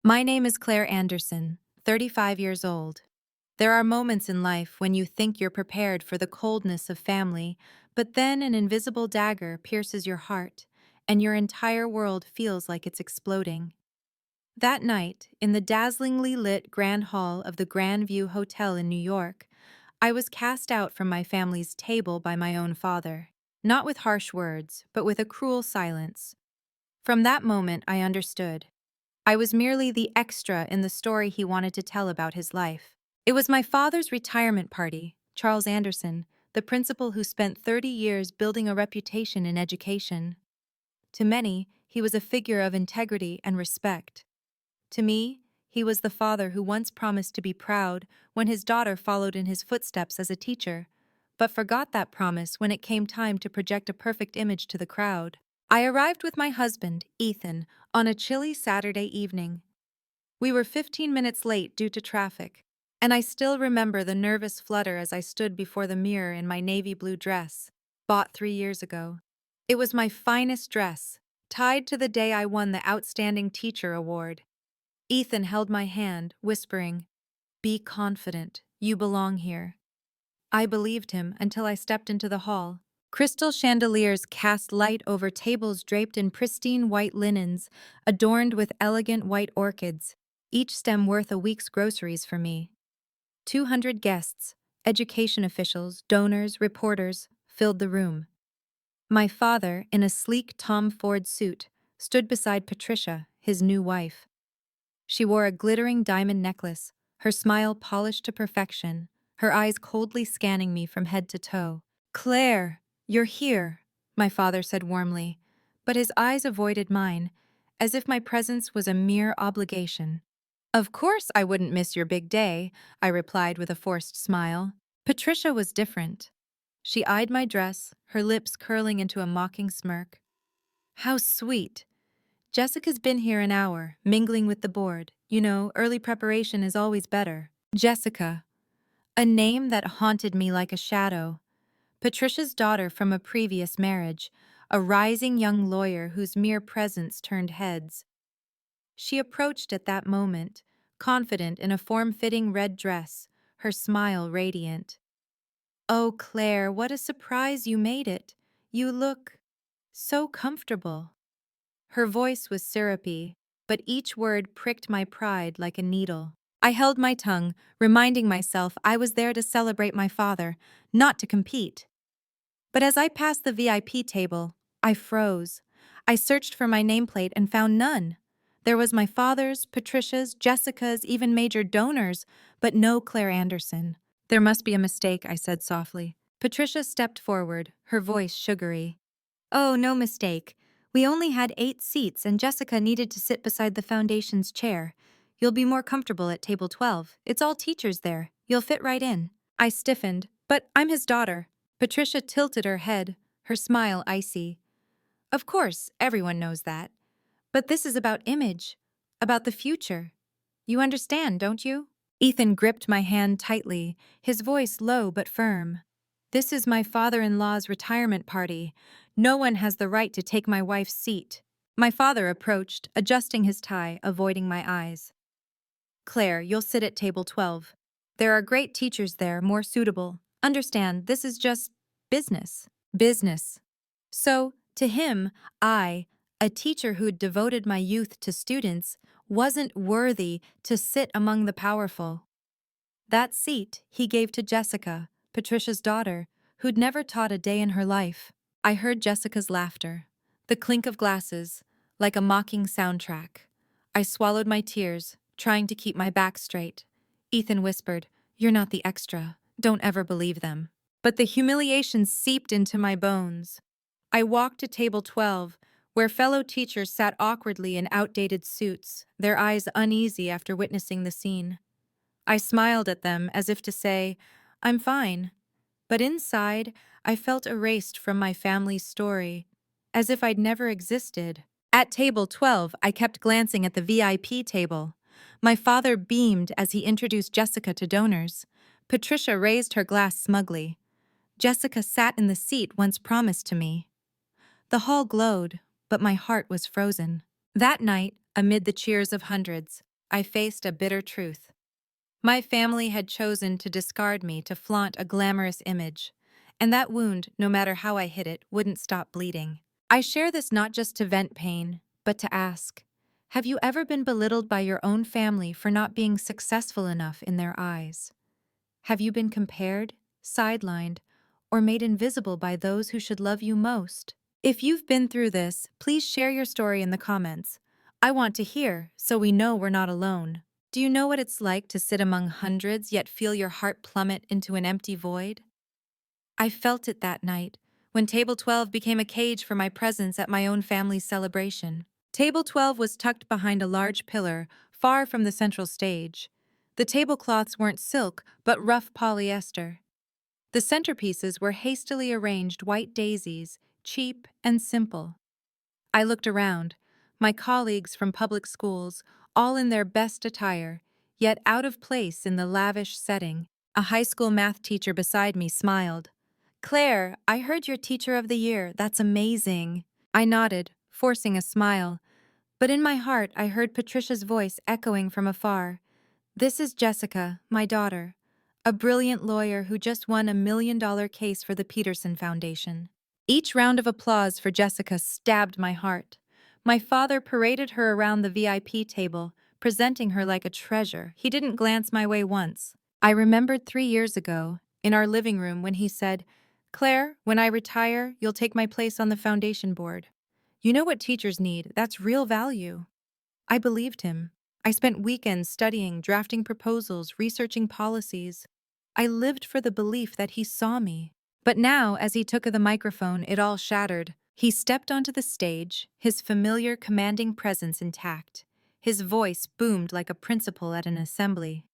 My name is Claire Anderson, 35 years old. There are moments in life when you think you're prepared for the coldness of family, but then an invisible dagger pierces your heart, and your entire world feels like it's exploding. That night, in the dazzlingly lit Grand Hall of the Grand View Hotel in New York, I was cast out from my family's table by my own father. Not with harsh words, but with a cruel silence. From that moment, I understood. I was merely the extra in the story he wanted to tell about his life. It was my father's retirement party, Charles Anderson, the principal who spent 30 years building a reputation in education. To many, he was a figure of integrity and respect. To me, he was the father who once promised to be proud when his daughter followed in his footsteps as a teacher, but forgot that promise when it came time to project a perfect image to the crowd. I arrived with my husband, Ethan, on a chilly Saturday evening. We were 15 minutes late due to traffic, and I still remember the nervous flutter as I stood before the mirror in my navy blue dress, bought 3 years ago. It was my finest dress, tied to the day I won the Outstanding Teacher Award. Ethan held my hand, whispering, "Be confident, you belong here." I believed him until I stepped into the hall. Crystal chandeliers cast light over tables draped in pristine white linens, adorned with elegant white orchids, each stem worth a week's groceries for me. 200 guests, education officials, donors, reporters, filled the room. My father, in a sleek Tom Ford suit, stood beside Patricia, his new wife. She wore a glittering diamond necklace, her smile polished to perfection, her eyes coldly scanning me from head to toe. "Claire, you're here," my father said warmly, but his eyes avoided mine, as if my presence was a mere obligation. "Of course I wouldn't miss your big day," I replied with a forced smile. Patricia was different. She eyed my dress, her lips curling into a mocking smirk. "How sweet. Jessica's been here an hour, mingling with the board. You know, early preparation is always better." Jessica. A name that haunted me like a shadow. Patricia's daughter from a previous marriage, a rising young lawyer whose mere presence turned heads. She approached at that moment, confident in a form-fitting red dress, her smile radiant. "Oh, Claire, what a surprise you made it. You look so comfortable." Her voice was syrupy, but each word pricked my pride like a needle. I held my tongue, reminding myself I was there to celebrate my father, not to compete. But as I passed the VIP table, I froze. I searched for my nameplate and found none. There was my father's, Patricia's, Jessica's, even major donors, but no Claire Anderson. "There must be a mistake," I said softly. Patricia stepped forward, her voice sugary. "Oh, no mistake. We only had 8 seats and Jessica needed to sit beside the foundation's chair. You'll be more comfortable at table 12. It's all teachers there. You'll fit right in." I stiffened. "But I'm his daughter." Patricia tilted her head, her smile icy. "Of course, everyone knows that. But this is about image, about the future. You understand, don't you?" Ethan gripped my hand tightly, his voice low but firm. "This is my father-in-law's retirement party. No one has the right to take my wife's seat." My father approached, adjusting his tie, avoiding my eyes. "Claire, you'll sit at table 12. There are great teachers there, more suitable. Understand, this is just business." Business. So, to him, I, a teacher who'd devoted my youth to students, wasn't worthy to sit among the powerful. That seat he gave to Jessica, Patricia's daughter, who'd never taught a day in her life. I heard Jessica's laughter, the clink of glasses, like a mocking soundtrack. I swallowed my tears, trying to keep my back straight. Ethan whispered, "You're not the extra. Don't ever believe them." But the humiliation seeped into my bones. I walked to table 12, where fellow teachers sat awkwardly in outdated suits, their eyes uneasy after witnessing the scene. I smiled at them as if to say, "I'm fine." But inside, I felt erased from my family's story, as if I'd never existed. At table 12, I kept glancing at the VIP table. My father beamed as he introduced Jessica to donors. Patricia raised her glass smugly. Jessica sat in the seat once promised to me. The hall glowed, but my heart was frozen. That night, amid the cheers of hundreds, I faced a bitter truth. My family had chosen to discard me to flaunt a glamorous image, and that wound, no matter how I hid it, wouldn't stop bleeding. I share this not just to vent pain, but to ask, have you ever been belittled by your own family for not being successful enough in their eyes? Have you been compared, sidelined, or made invisible by those who should love you most? If you've been through this, please share your story in the comments. I want to hear, so we know we're not alone. Do you know what it's like to sit among hundreds yet feel your heart plummet into an empty void? I felt it that night, when Table 12 became a cage for my presence at my own family's celebration. Table 12 was tucked behind a large pillar, far from the central stage. The tablecloths weren't silk, but rough polyester. The centerpieces were hastily arranged white daisies, cheap and simple. I looked around, my colleagues from public schools, all in their best attire, yet out of place in the lavish setting. A high school math teacher beside me smiled. "Claire, I heard you're Teacher of the Year. That's amazing." I nodded, forcing a smile, but in my heart I heard Patricia's voice echoing from afar. "This is Jessica, my daughter, a brilliant lawyer who just won a $1 million case for the Peterson Foundation." Each round of applause for Jessica stabbed my heart. My father paraded her around the VIP table, presenting her like a treasure. He didn't glance my way once. I remembered 3 years ago, in our living room, when he said, "Claire, when I retire, you'll take my place on the foundation board. You know what teachers need, that's real value." I believed him. I spent weekends studying, drafting proposals, researching policies. I lived for the belief that he saw me. But now, as he took the microphone, it all shattered. He stepped onto the stage, his familiar, commanding presence intact. His voice boomed like a principal at an assembly.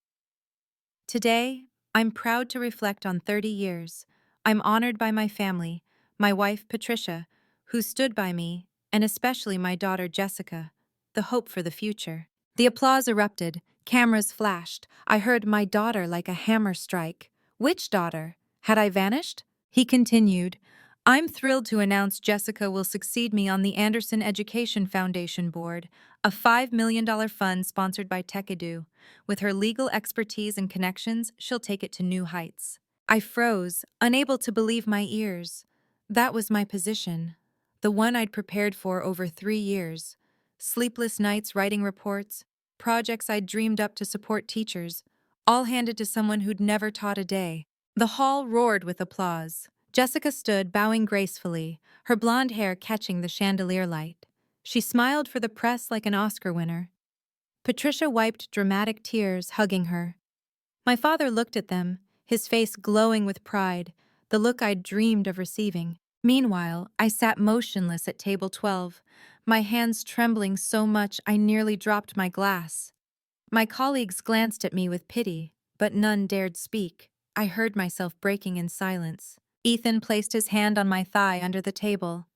Today, I'm proud to reflect on 30 years. I'm honored by my family, my wife Patricia, who stood by me, and especially my daughter Jessica, the hope for the future. The applause erupted, cameras flashed. I heard "my daughter" like a hammer strike. Which daughter? Had I vanished? He continued, "I'm thrilled to announce Jessica will succeed me on the Anderson Education Foundation Board, a $5 million fund sponsored by TechEdu. With her legal expertise and connections, she'll take it to new heights." I froze, unable to believe my ears. That was my position, the one I'd prepared for over 3 years. Sleepless nights writing reports, projects I'd dreamed up to support teachers, all handed to someone who'd never taught a day. The hall roared with applause. Jessica stood, bowing gracefully, her blonde hair catching the chandelier light. She smiled for the press like an Oscar winner. Patricia wiped dramatic tears, hugging her. My father looked at them, his face glowing with pride, the look I'd dreamed of receiving. Meanwhile, I sat motionless at table 12, my hands trembling so much I nearly dropped my glass. My colleagues glanced at me with pity, but none dared speak. I heard myself breaking in silence. Ethan placed his hand on my thigh under the table.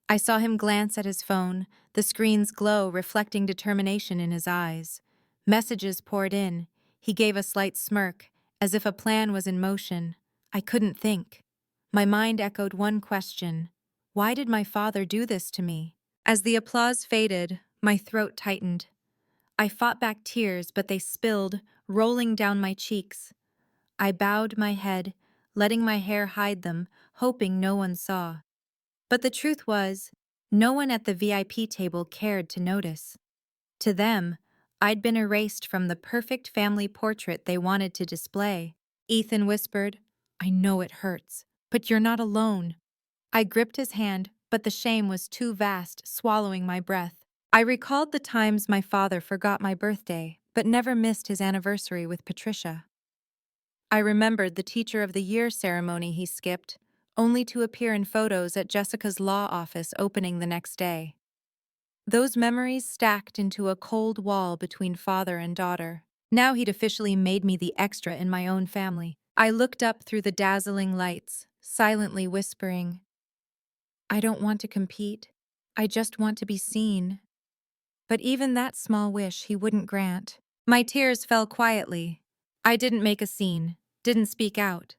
I saw him glance at his phone, the screen's glow reflecting determination in his eyes. Messages poured in. He gave a slight smirk, as if a plan was in motion. I couldn't think. My mind echoed one question. Why did my father do this to me? As the applause faded, my throat tightened. I fought back tears, but they spilled, rolling down my cheeks. I bowed my head, letting my hair hide them, hoping no one saw. But the truth was, no one at the VIP table cared to notice. To them, I'd been erased from the perfect family portrait they wanted to display. Ethan whispered, "I know it hurts, but you're not alone." I gripped his hand, but the shame was too vast, swallowing my breath. I recalled the times my father forgot my birthday, but never missed his anniversary with Patricia. I remembered the Teacher of the Year ceremony he skipped, only to appear in photos at Jessica's law office opening the next day. Those memories stacked into a cold wall between father and daughter. Now he'd officially made me the extra in my own family. I looked up through the dazzling lights, silently whispering, "I don't want to compete. I just want to be seen." But even that small wish he wouldn't grant. My tears fell quietly. I didn't make a scene, didn't speak out.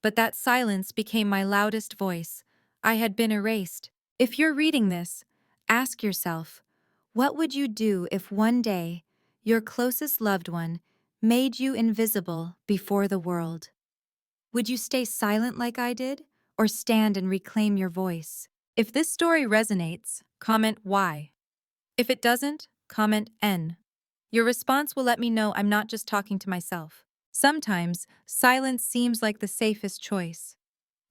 But that silence became my loudest voice. I had been erased. If you're reading this, ask yourself, what would you do if one day your closest loved one, made you invisible before the world. Would you stay silent like I did, or stand and reclaim your voice? If this story resonates, comment Y. If it doesn't, comment N. Your response will let me know I'm not just talking to myself. Sometimes, silence seems like the safest choice.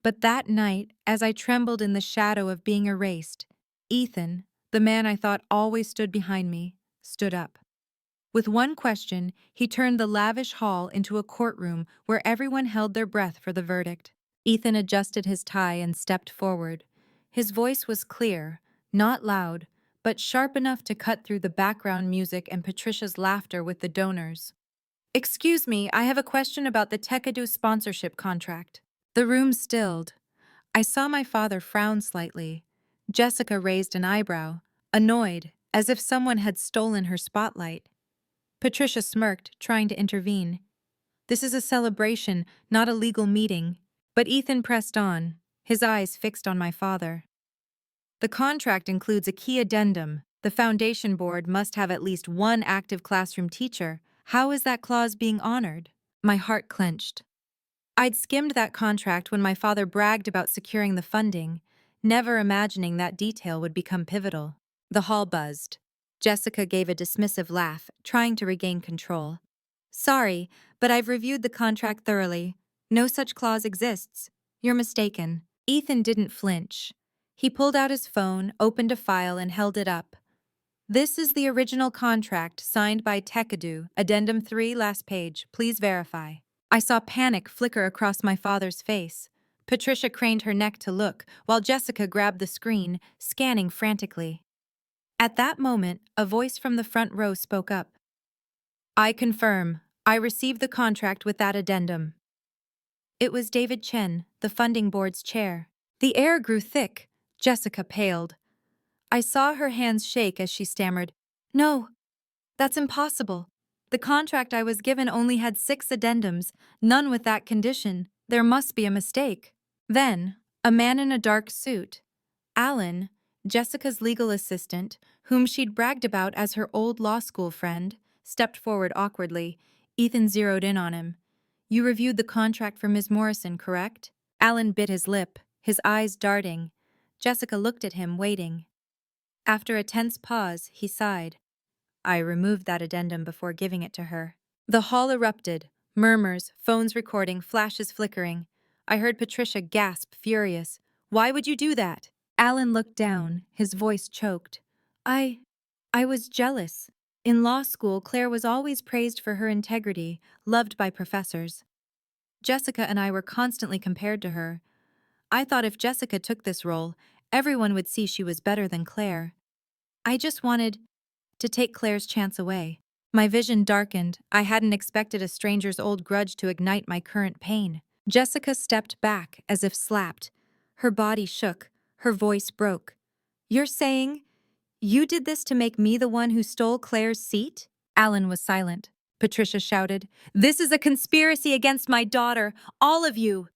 But that night, as I trembled in the shadow of being erased, Ethan, the man I thought always stood behind me, stood up. With one question, he turned the lavish hall into a courtroom where everyone held their breath for the verdict. Ethan adjusted his tie and stepped forward. His voice was clear, not loud, but sharp enough to cut through the background music and Patricia's laughter with the donors. "Excuse me, I have a question about the Tekadu sponsorship contract." The room stilled. I saw my father frown slightly. Jessica raised an eyebrow, annoyed, as if someone had stolen her spotlight. Patricia smirked, trying to intervene. "This is a celebration, not a legal meeting." But Ethan pressed on, his eyes fixed on my father. "The contract includes a key addendum. The foundation board must have at least one active classroom teacher. How is that clause being honored?" My heart clenched. I'd skimmed that contract when my father bragged about securing the funding, never imagining that detail would become pivotal. The hall buzzed. Jessica gave a dismissive laugh, trying to regain control. "Sorry, but I've reviewed the contract thoroughly. No such clause exists. You're mistaken." Ethan didn't flinch. He pulled out his phone, opened a file, and held it up. "This is the original contract signed by Tekadu, Addendum 3, last page. Please verify." I saw panic flicker across my father's face. Patricia craned her neck to look, while Jessica grabbed the screen, scanning frantically. At that moment, a voice from the front row spoke up. "I confirm. I received the contract with that addendum." It was David Chen, the funding board's chair. The air grew thick. Jessica paled. I saw her hands shake as she stammered, "No, that's impossible. The contract I was given only had 6 addendums, none with that condition. There must be a mistake." Then, a man in a dark suit, Alan, Jessica's legal assistant, whom she'd bragged about as her old law school friend, stepped forward awkwardly. Ethan zeroed in on him. "You reviewed the contract for Ms. Morrison, correct?" Alan bit his lip, his eyes darting. Jessica looked at him, waiting. After a tense pause, he sighed. "I removed that addendum before giving it to her." The hall erupted. Murmurs, phones recording, flashes flickering. I heard Patricia gasp, furious. "Why would you do that?" Alan looked down, his voice choked. I was jealous. In law school, Claire was always praised for her integrity, loved by professors. Jessica and I were constantly compared to her. I thought if Jessica took this role, everyone would see she was better than Claire. I just wanted to take Claire's chance away. My vision darkened. I hadn't expected a stranger's old grudge to ignite my current pain. Jessica stepped back, as if slapped. Her body shook. Her voice broke. "You're saying you did this to make me the one who stole Claire's seat?" Alan was silent. Patricia shouted, "This is a conspiracy against my daughter, all of you!"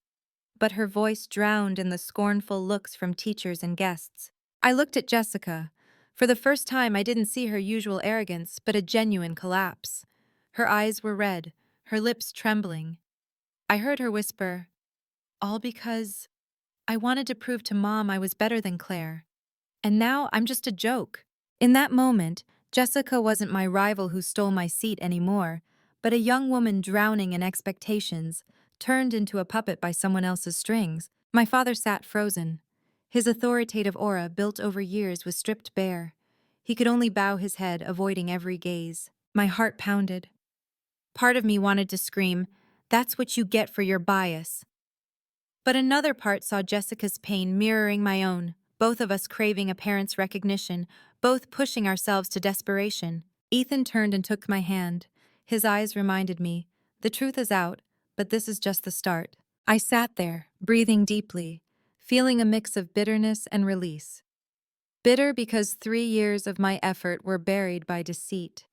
But her voice drowned in the scornful looks from teachers and guests. I looked at Jessica. For the first time, I didn't see her usual arrogance, but a genuine collapse. Her eyes were red, her lips trembling. I heard her whisper, "All because I wanted to prove to Mom I was better than Claire. And now I'm just a joke." In that moment, Jessica wasn't my rival who stole my seat anymore, but a young woman drowning in expectations, turned into a puppet by someone else's strings. My father sat frozen. His authoritative aura, built over years, was stripped bare. He could only bow his head, avoiding every gaze. My heart pounded. Part of me wanted to scream, "That's what you get for your bias." But another part saw Jessica's pain mirroring my own, both of us craving a parent's recognition, both pushing ourselves to desperation. Ethan turned and took my hand. His eyes reminded me, "The truth is out, but this is just the start." I sat there, breathing deeply, feeling a mix of bitterness and release. Bitter because 3 years of my effort were buried by deceit.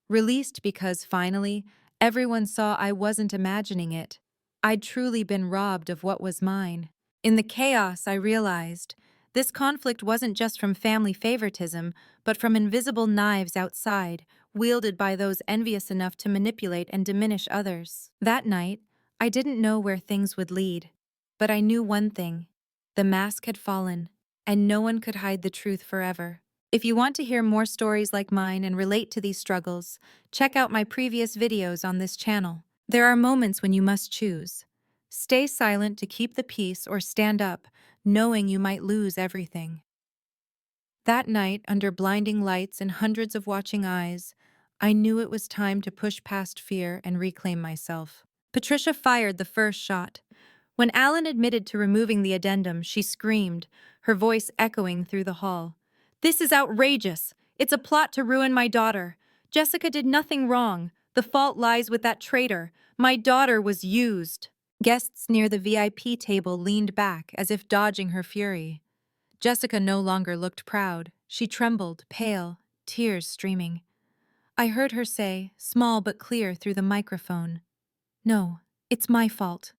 Released because, finally, everyone saw I wasn't imagining it. I'd truly been robbed of what was mine. In the chaos, I realized this conflict wasn't just from family favoritism, but from invisible knives outside, wielded by those envious enough to manipulate and diminish others. That night, I didn't know where things would lead, but I knew one thing: the mask had fallen, and no one could hide the truth forever. If you want to hear more stories like mine and relate to these struggles, check out my previous videos on this channel. There are moments when you must choose. Stay silent to keep the peace or stand up, knowing you might lose everything. That night, under blinding lights and hundreds of watching eyes, I knew it was time to push past fear and reclaim myself. Patricia fired the first shot. When Alan admitted to removing the addendum, she screamed, her voice echoing through the hall. "This is outrageous! It's a plot to ruin my daughter. Jessica did nothing wrong. The fault lies with that traitor. My daughter was used." Guests near the VIP table leaned back as if dodging her fury. Jessica no longer looked proud. She trembled, pale, tears streaming. I heard her say, small but clear through the microphone, "No, it's my fault.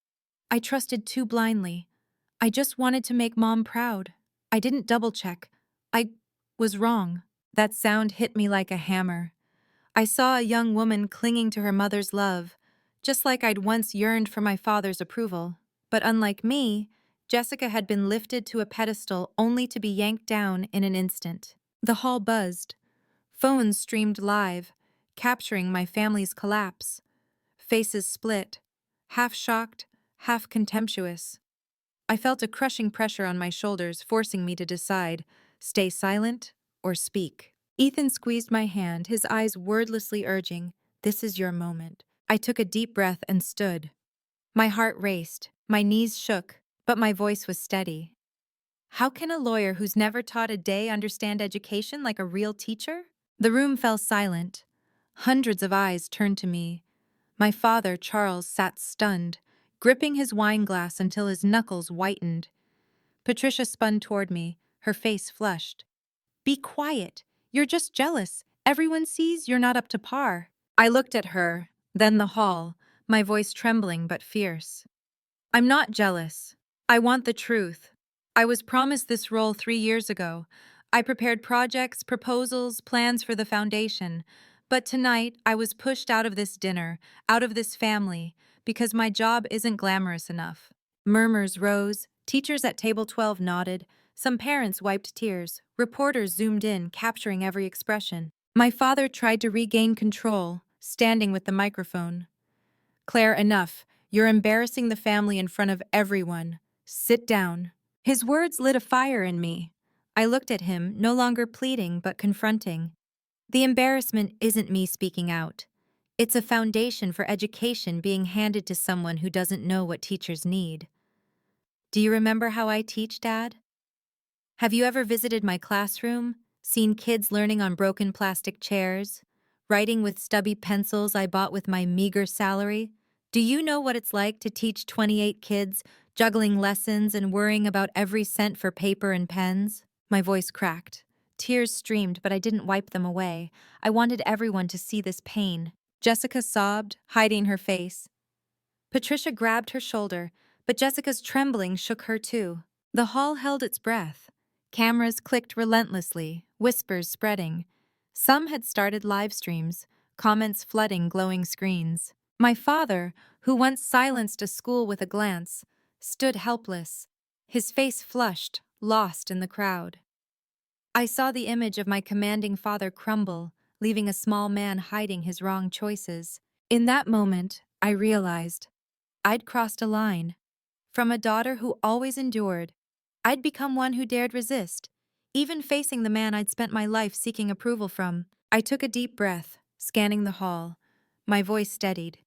I trusted too blindly. I just wanted to make Mom proud. I didn't double-check. I was wrong." That sound hit me like a hammer. I saw a young woman clinging to her mother's love, just like I'd once yearned for my father's approval. But unlike me, Jessica had been lifted to a pedestal only to be yanked down in an instant. The hall buzzed. Phones streamed live, capturing my family's collapse. Faces split, half shocked, half contemptuous. I felt a crushing pressure on my shoulders, forcing me to decide: stay silent or speak. Ethan squeezed my hand, his eyes wordlessly urging, "This is your moment." I took a deep breath and stood. My heart raced, my knees shook, but my voice was steady. How can a lawyer who's never taught a day understand education like a real teacher? The room fell silent. Hundreds of eyes turned to me. My father, Charles, sat stunned, gripping his wine glass until his knuckles whitened. Patricia spun toward me, her face flushed. "Be quiet. You're just jealous. Everyone sees you're not up to par." I looked at her, then the hall, my voice trembling but fierce. "I'm not jealous. I want the truth. I was promised this role 3 years ago. I prepared projects, proposals, plans for the foundation. But tonight, I was pushed out of this dinner, out of this family, because my job isn't glamorous enough." Murmurs rose, teachers at table 12 nodded, some parents wiped tears, reporters zoomed in, capturing every expression. My father tried to regain control, standing with the microphone. "Claire, enough. You're embarrassing the family in front of everyone. Sit down." His words lit a fire in me. I looked at him, no longer pleading but confronting. The embarrassment isn't me speaking out. It's a foundation for education being handed to someone who doesn't know what teachers need. Do you remember how I teach, Dad? Have you ever visited my classroom, seen kids learning on broken plastic chairs, writing with stubby pencils I bought with my meager salary? Do you know what it's like to teach 28 kids, juggling lessons and worrying about every cent for paper and pens? My voice cracked. Tears streamed, but I didn't wipe them away. I wanted everyone to see this pain. Jessica sobbed, hiding her face. Patricia grabbed her shoulder, but Jessica's trembling shook her too. The hall held its breath. Cameras clicked relentlessly, whispers spreading. Some had started live streams, comments flooding glowing screens. My father, who once silenced a school with a glance, stood helpless, his face flushed, lost in the crowd. I saw the image of my commanding father crumble, leaving a small man hiding his wrong choices. In that moment, I realized I'd crossed a line. From a daughter who always endured, I'd become one who dared resist, even facing the man I'd spent my life seeking approval from. I took a deep breath, scanning the hall. My voice steadied.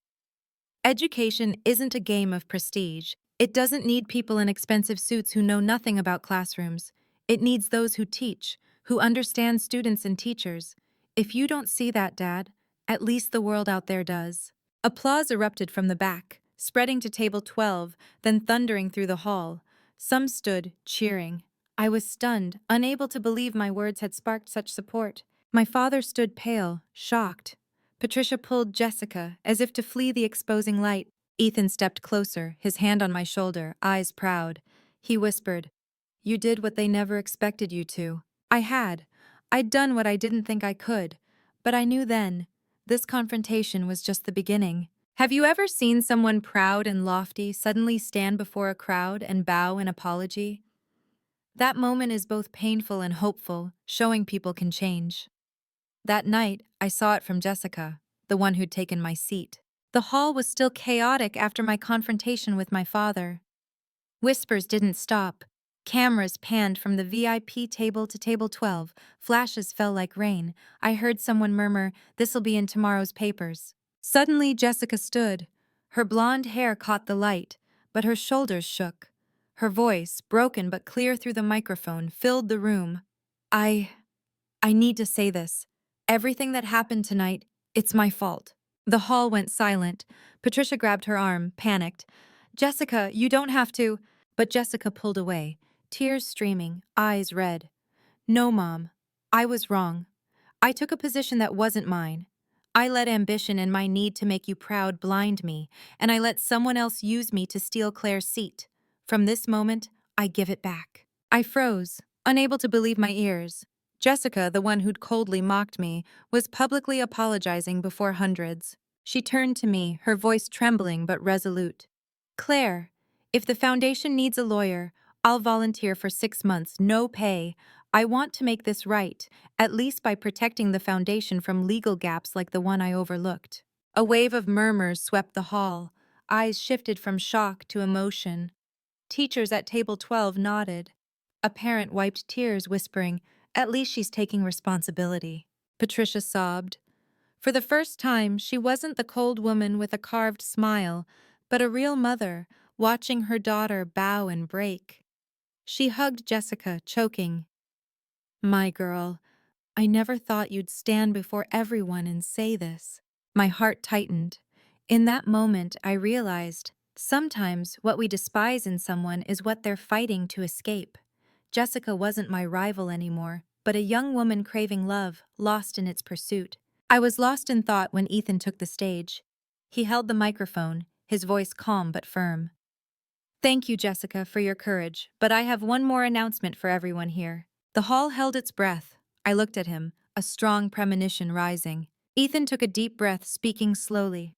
Education isn't a game of prestige. It doesn't need people in expensive suits who know nothing about classrooms. It needs those who teach, who understand students and teachers. If you don't see that, Dad, at least the world out there does. Applause erupted from the back, spreading to table 12, then thundering through the hall. Some stood, cheering. I was stunned, unable to believe my words had sparked such support. My father stood pale, shocked. Patricia pulled Jessica, as if to flee the exposing light. Ethan stepped closer, his hand on my shoulder, eyes proud. He whispered, "You did what they never expected you to." I had. I'd done what I didn't think I could. But I knew then, this confrontation was just the beginning. Have you ever seen someone proud and lofty suddenly stand before a crowd and bow in apology? That moment is both painful and hopeful, showing people can change. That night, I saw it from Jessica, the one who'd taken my seat. The hall was still chaotic after my confrontation with my father. Whispers didn't stop. Cameras panned from the VIP table to table 12. Flashes fell like rain. I heard someone murmur, "This'll be in tomorrow's papers." Suddenly, Jessica stood. Her blonde hair caught the light, but her shoulders shook. Her voice, broken but clear through the microphone, filled the room. I I need to say this. Everything that happened tonight, it's my fault. The hall went silent. Patricia grabbed her arm, panicked. "Jessica, you don't have to." But Jessica pulled away, tears streaming, eyes red. "No, Mom. I was wrong. I took a position that wasn't mine. I let ambition and my need to make you proud blind me, and I let someone else use me to steal Claire's seat. From this moment, I give it back." I froze, unable to believe my ears. Jessica, the one who'd coldly mocked me, was publicly apologizing before hundreds. She turned to me, her voice trembling but resolute. "Claire, if the foundation needs a lawyer, I'll volunteer for 6 months, no pay. I want to make this right, at least by protecting the foundation from legal gaps like the one I overlooked." A wave of murmurs swept the hall. Eyes shifted from shock to emotion. Teachers at table 12 nodded. A parent wiped tears, whispering, "At least she's taking responsibility." Patricia sobbed. For the first time, she wasn't the cold woman with a carved smile, but a real mother, watching her daughter bow and break. She hugged Jessica, choking. "My girl, I never thought you'd stand before everyone and say this." My heart tightened. In that moment, I realized sometimes what we despise in someone is what they're fighting to escape. Jessica wasn't my rival anymore, but a young woman craving love, lost in its pursuit. I was lost in thought when Ethan took the stage. He held the microphone, his voice calm but firm. "Thank you, Jessica, for your courage, but I have one more announcement for everyone here." The hall held its breath. I looked at him, a strong premonition rising. Ethan took a deep breath, speaking slowly.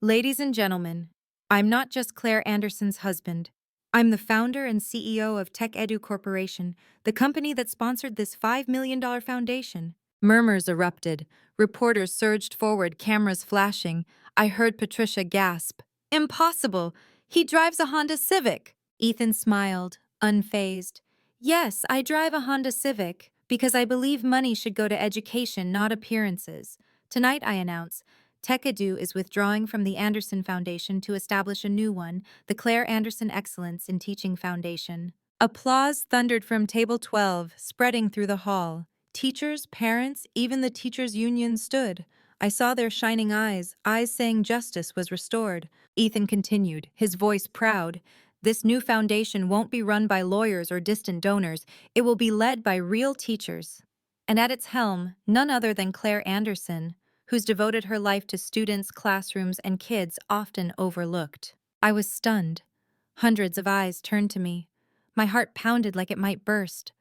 "Ladies and gentlemen, I'm not just Claire Anderson's husband. I'm the founder and CEO of Tech Edu Corporation, the company that sponsored this $5 million foundation." Murmurs erupted. Reporters surged forward, cameras flashing. I heard Patricia gasp. "Impossible! He drives a Honda Civic!" Ethan smiled, unfazed. "Yes, I drive a Honda Civic because I believe money should go to education, not appearances. Tonight, I announce, TechEdu is withdrawing from the Anderson Foundation to establish a new one, the Claire Anderson Excellence in Teaching Foundation." Applause thundered from table 12, spreading through the hall. Teachers, parents, even the teachers' union stood. I saw their shining eyes saying justice was restored. Ethan continued, his voice proud. "This new foundation won't be run by lawyers or distant donors. It will be led by real teachers. And at its helm, none other than Claire Anderson, who's devoted her life to students, classrooms, and kids often overlooked." I was stunned. Hundreds of eyes turned to me. My heart pounded like it might burst.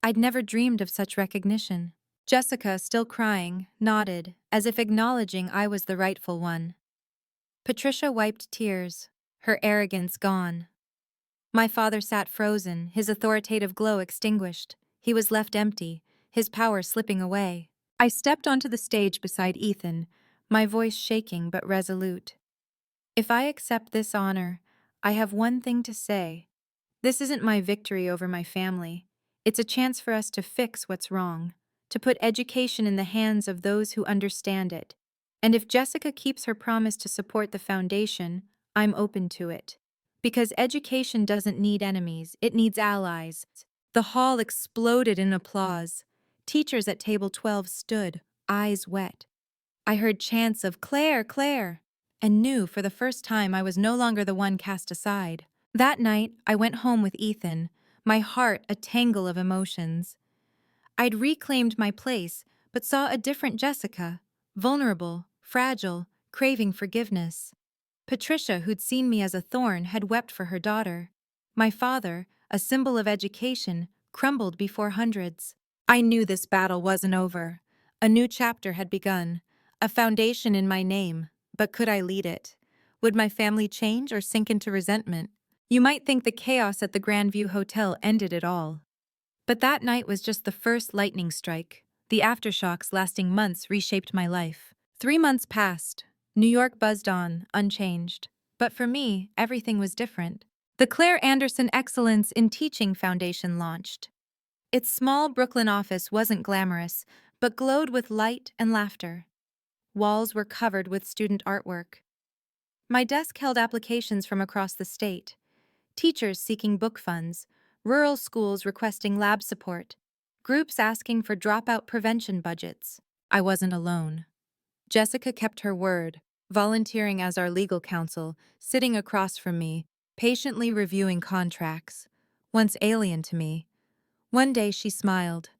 I'd never dreamed of such recognition. Jessica, still crying, nodded, as if acknowledging I was the rightful one. Patricia wiped tears, her arrogance gone. My father sat frozen, his authoritative glow extinguished. He was left empty, his power slipping away. I stepped onto the stage beside Ethan, my voice shaking but resolute. "If I accept this honor, I have one thing to say. This isn't my victory over my family. It's a chance for us to fix what's wrong, to put education in the hands of those who understand it. And if Jessica keeps her promise to support the foundation, I'm open to it. Because education doesn't need enemies, it needs allies." The hall exploded in applause. Teachers at table 12 stood, eyes wet. I heard chants of "Claire, Claire," and knew for the first time I was no longer the one cast aside. That night, I went home with Ethan, my heart a tangle of emotions. I'd reclaimed my place, but saw a different Jessica, vulnerable, fragile, craving forgiveness. Patricia, who'd seen me as a thorn, had wept for her daughter. My father, a symbol of education, crumbled before hundreds. I knew this battle wasn't over. A new chapter had begun, a foundation in my name, but could I lead it? Would my family change or sink into resentment? You might think the chaos at the Grandview Hotel ended it all. But that night was just the first lightning strike. The aftershocks lasting months reshaped my life. 3 months passed. New York buzzed on, unchanged. But for me, everything was different. The Claire Anderson Excellence in Teaching Foundation launched. Its small Brooklyn office wasn't glamorous, but glowed with light and laughter. Walls were covered with student artwork. My desk held applications from across the state. Teachers seeking book funds, rural schools requesting lab support, groups asking for dropout prevention budgets. I wasn't alone. Jessica kept her word, volunteering as our legal counsel, sitting across from me, patiently reviewing contracts. Once alien to me. One day she smiled.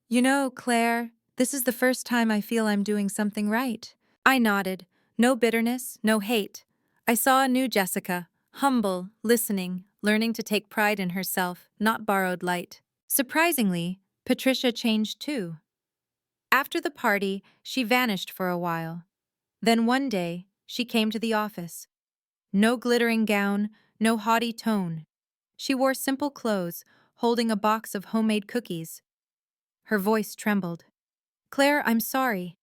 You know, Claire, this is the first time I feel I'm doing something right. I nodded. No bitterness, no hate. I saw a new Jessica, humble, listening, learning to take pride in herself, not borrowed light. Surprisingly, Patricia changed too. After the party, she vanished for a while. Then one day, she came to the office. No glittering gown, no haughty tone. She wore simple clothes, holding a box of homemade cookies. Her voice trembled. Claire, I'm sorry.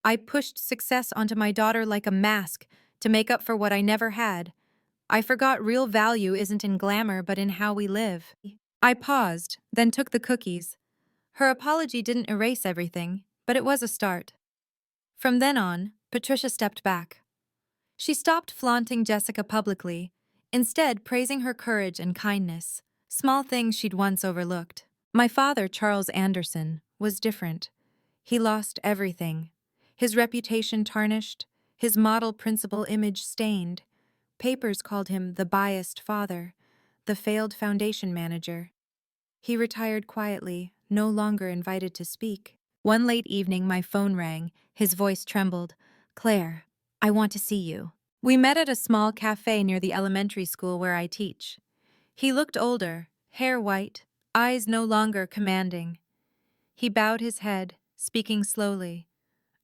I pushed success onto my daughter like a mask to make up for what I never had. I forgot real value isn't in glamour but in how we live. I paused, then took the cookies. Her apology didn't erase everything, but it was a start. From then on, Patricia stepped back. She stopped flaunting Jessica publicly, instead praising her courage and kindness, small things she'd once overlooked. My father, Charles Anderson, was different. He lost everything. His reputation tarnished, his model principal image stained. Papers called him the biased father, the failed foundation manager. He retired quietly, no longer invited to speak. One late evening, my phone rang. His voice trembled. Claire, I want to see you. We met at a small cafe near the elementary school where I teach. He looked older, hair white, eyes no longer commanding. He bowed his head, speaking slowly.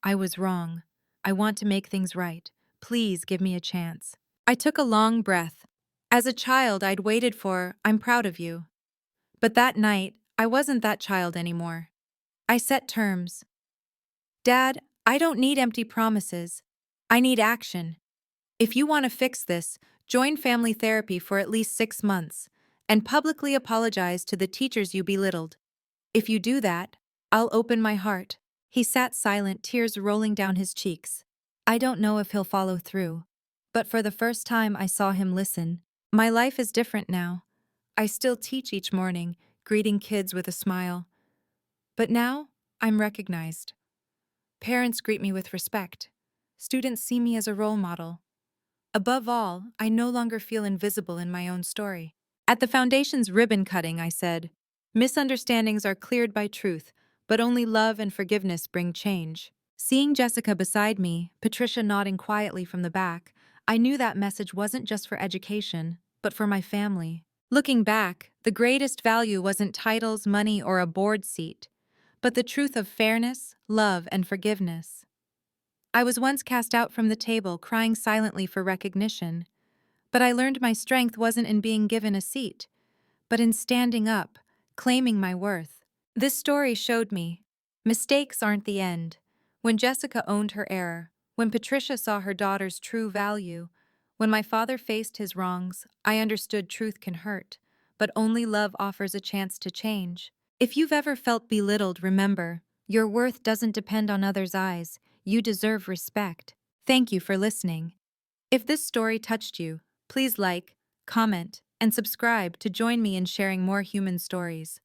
I was wrong. I want to make things right. Please give me a chance. I took a long breath. As a child, I'd waited for, I'm proud of you. But that night, I wasn't that child anymore. I set terms. Dad, I don't need empty promises. I need action. If you want to fix this, join family therapy for at least 6 months and publicly apologize to the teachers you belittled. If you do that, I'll open my heart. He sat silent, tears rolling down his cheeks. I don't know if he'll follow through, but for the first time I saw him listen. My life is different now. I still teach each morning, greeting kids with a smile. But now, I'm recognized. Parents greet me with respect. Students see me as a role model. Above all, I no longer feel invisible in my own story. At the Foundation's ribbon cutting, I said, misunderstandings are cleared by truth, but only love and forgiveness bring change. Seeing Jessica beside me, Patricia nodding quietly from the back, I knew that message wasn't just for education, but for my family. Looking back, the greatest value wasn't titles, money, or a board seat, but the truth of fairness, love, and forgiveness. I was once cast out from the table, crying silently for recognition, but I learned my strength wasn't in being given a seat, but in standing up, claiming my worth. This story showed me mistakes aren't the end. When Jessica owned her error, when Patricia saw her daughter's true value, when my father faced his wrongs, I understood truth can hurt, but only love offers a chance to change. If you've ever felt belittled, remember, your worth doesn't depend on others' eyes. You deserve respect. Thank you for listening. If this story touched you, please like, comment, and subscribe to join me in sharing more human stories.